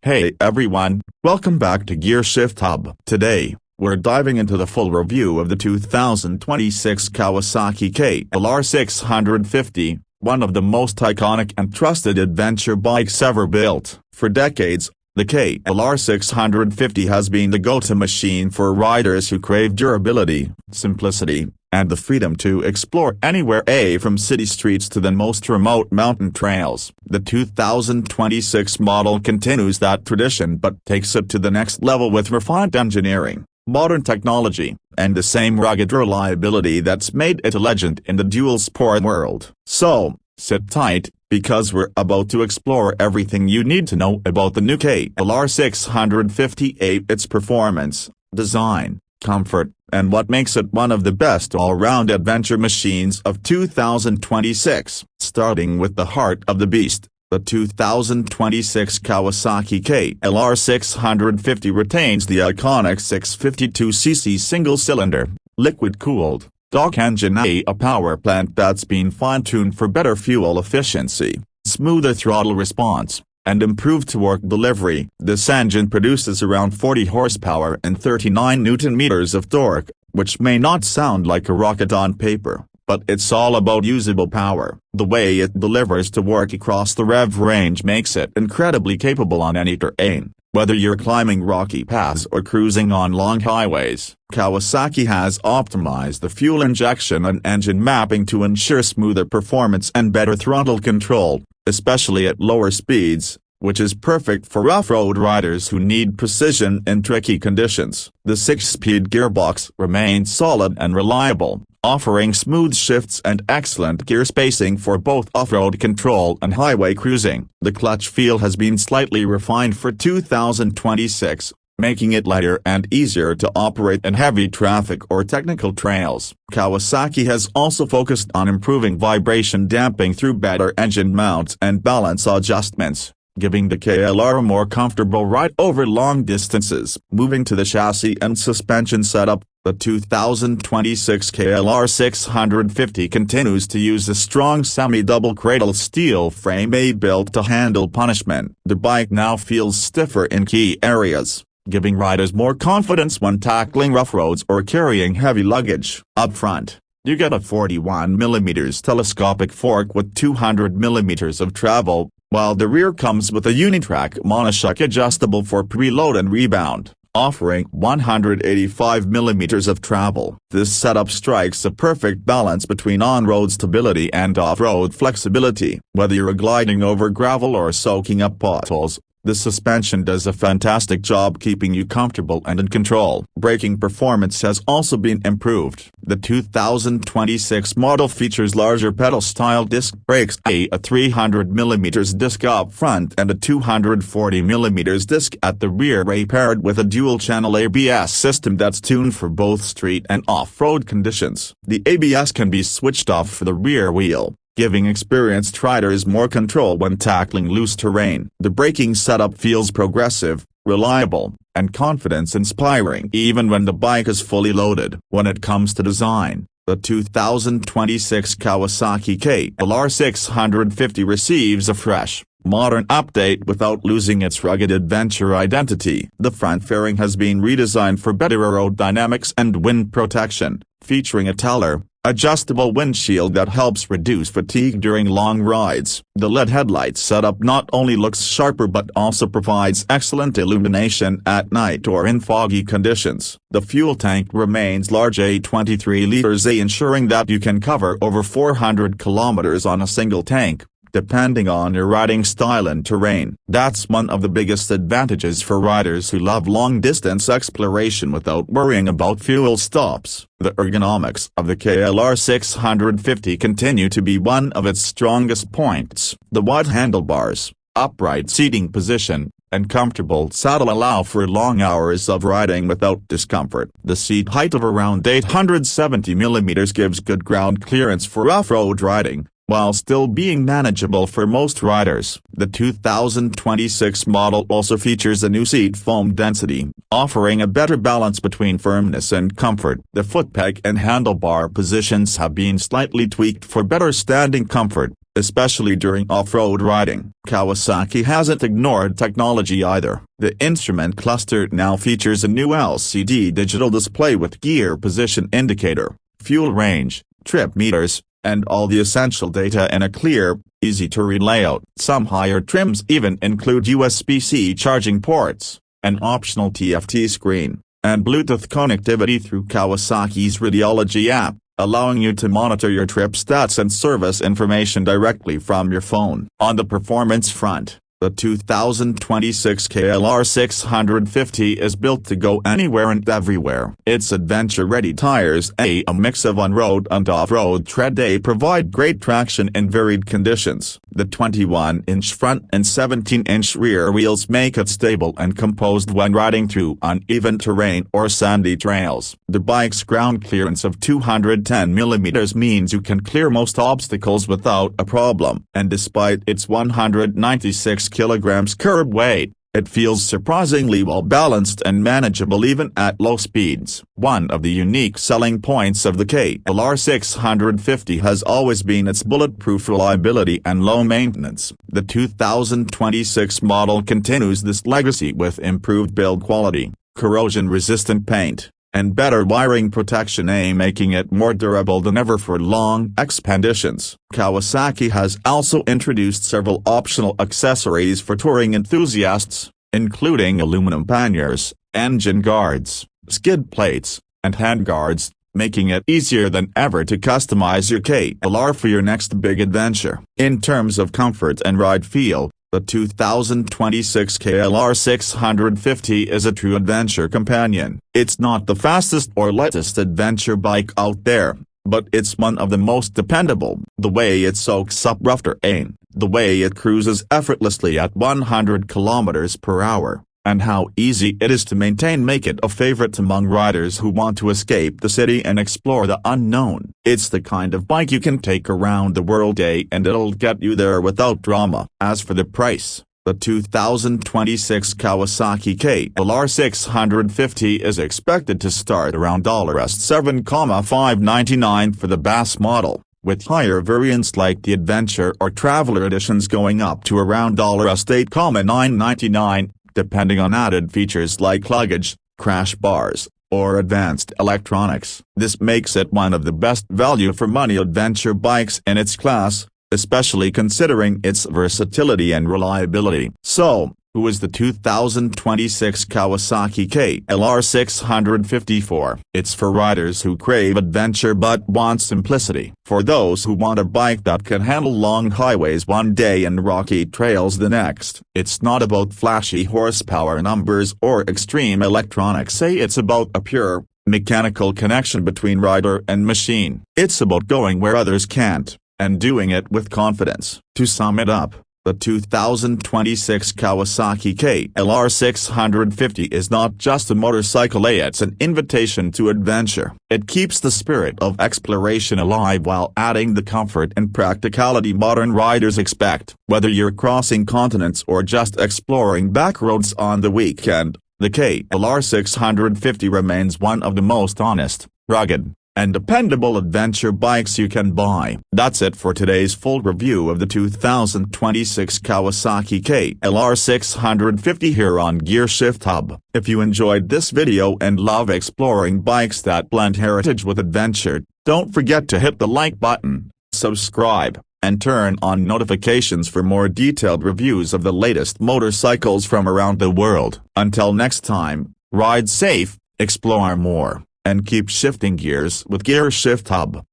Hey everyone, welcome back to Gear Shift Hub. Today, we're diving into the full review of the 2026 Kawasaki KLR 650, one of the most iconic and trusted adventure bikes ever built. For decades, the KLR 650 has been the go-to machine for riders who crave durability, simplicity, and the freedom to explore anywhere from city streets to the most remote mountain trails. The 2026 model continues that tradition but takes it to the next level with refined engineering, modern technology, and the same rugged reliability that's made it a legend in the dual-sport world. So, sit tight, because we're about to explore everything you need to know about the new KLR 650, its performance, design, comfort, and what makes it one of the best all-round adventure machines of 2026. Starting with the heart of the beast, the 2026 Kawasaki KLR 650 retains the iconic 652cc single-cylinder, liquid-cooled, stock engine, a power plant that's been fine-tuned for better fuel efficiency, smoother throttle response, and improved torque delivery. This engine produces around 40 horsepower and 39 newton-meters of torque, which may not sound like a rocket on paper, but it's all about usable power. The way it delivers torque across the rev range makes it incredibly capable on any terrain. Whether you're climbing rocky paths or cruising on long highways, Kawasaki has optimized the fuel injection and engine mapping to ensure smoother performance and better throttle control, especially at lower speeds, which is perfect for off-road riders who need precision in tricky conditions. The 6-speed gearbox remains solid and reliable, offering smooth shifts and excellent gear spacing for both off-road control and highway cruising. The clutch feel has been slightly refined for 2026, making it lighter and easier to operate in heavy traffic or technical trails. Kawasaki has also focused on improving vibration damping through better engine mounts and balance adjustments, giving the KLR a more comfortable ride over long distances. Moving to the chassis and suspension setup, the 2026 KLR 650 continues to use a strong semi-double cradle steel frame built to handle punishment. The bike now feels stiffer in key areas, giving riders more confidence when tackling rough roads or carrying heavy luggage. Up front, you get a 41mm telescopic fork with 200mm of travel, while the rear comes with a unitrack monoshock adjustable for preload and rebound, offering 185mm of travel. This setup strikes a perfect balance between on-road stability and off-road flexibility. Whether you're gliding over gravel or soaking up potholes, the suspension does a fantastic job keeping you comfortable and in control. Braking performance has also been improved. The 2026 model features larger pedal-style disc brakes, a 300mm disc up front and a 240mm disc at the rear, paired with a dual-channel ABS system that's tuned for both street and off-road conditions. The ABS can be switched off for the rear wheel, giving experienced riders more control when tackling loose terrain. The braking setup feels progressive, reliable, and confidence-inspiring even when the bike is fully loaded. When it comes to design, the 2026 Kawasaki KLR 650 receives a fresh, modern update without losing its rugged adventure identity. The front fairing has been redesigned for better aerodynamics and wind protection, featuring a taller, adjustable windshield that helps reduce fatigue during long rides. The LED headlight setup not only looks sharper but also provides excellent illumination at night or in foggy conditions. The fuel tank remains large, 23 liters, ensuring that you can cover over 400 kilometers on a single tank, depending on your riding style and terrain. That's one of the biggest advantages for riders who love long-distance exploration without worrying about fuel stops. The ergonomics of the KLR 650 continue to be one of its strongest points. The wide handlebars, upright seating position, and comfortable saddle allow for long hours of riding without discomfort. The seat height of around 870mm gives good ground clearance for off-road riding, while still being manageable for most riders. The 2026 model also features a new seat foam density, offering a better balance between firmness and comfort. The footpeg and handlebar positions have been slightly tweaked for better standing comfort, especially during off-road riding. Kawasaki hasn't ignored technology either. The instrument cluster now features a new LCD digital display with gear position indicator, fuel range, trip meters, and all the essential data in a clear, easy-to-read layout. Some higher trims even include USB-C charging ports, an optional TFT screen, and Bluetooth connectivity through Kawasaki's Radiology app, allowing you to monitor your trip stats and service information directly from your phone. On the performance front, the 2026 KLR 650 is built to go anywhere and everywhere. Its adventure-ready tires, a mix of on-road and off-road tread, provide great traction in varied conditions. The 21-inch front and 17-inch rear wheels make it stable and composed when riding through uneven terrain or sandy trails. The bike's ground clearance of 210 mm means you can clear most obstacles without a problem, and despite its 196 kilograms curb weight, it feels surprisingly well balanced and manageable even at low speeds. One of the unique selling points of the KLR 650 has always been its bulletproof reliability and low maintenance. The 2026 model continues this legacy with improved build quality, corrosion-resistant paint, and better wiring protection, making it more durable than ever for long expeditions. Kawasaki has also introduced several optional accessories for touring enthusiasts, including aluminum panniers, engine guards, skid plates, and handguards, making it easier than ever to customize your KLR for your next big adventure. In terms of comfort and ride feel, the 2026 KLR 650 is a true adventure companion. It's not the fastest or lightest adventure bike out there, but it's one of the most dependable. The way it soaks up rough terrain, the way it cruises effortlessly at 100 km/h, and how easy it is to maintain make it a favorite among riders who want to escape the city and explore the unknown. It's the kind of bike you can take around the world, and it'll get you there without drama. As for the price, the 2026 Kawasaki KLR 650 is expected to start around $7,599 for the base model, with higher variants like the Adventure or Traveler editions going up to around $8,999. Depending on added features like luggage, crash bars, or advanced electronics. This makes it one of the best value-for-money adventure bikes in its class, especially considering its versatility and reliability. So, who is the 2026 Kawasaki KLR 650 for? It's for riders who crave adventure but want simplicity. For those who want a bike that can handle long highways one day and rocky trails the next. It's not about flashy horsepower numbers or extreme electronics. It's about a pure, mechanical connection between rider and machine. It's about going where others can't, and doing it with confidence. To sum it up, the 2026 Kawasaki KLR 650 is not just a motorcycle, it's an invitation to adventure. It keeps the spirit of exploration alive while adding the comfort and practicality modern riders expect. Whether you're crossing continents or just exploring backroads on the weekend, the KLR 650 remains one of the most honest, rugged, and dependable adventure bikes you can buy. That's it for today's full review of the 2026 Kawasaki KLR 650 here on Gearshift Hub. If you enjoyed this video and love exploring bikes that blend heritage with adventure, don't forget to hit the like button, subscribe, and turn on notifications for more detailed reviews of the latest motorcycles from around the world. Until next time, ride safe, explore more, and keep shifting gears with Gearshift Hub.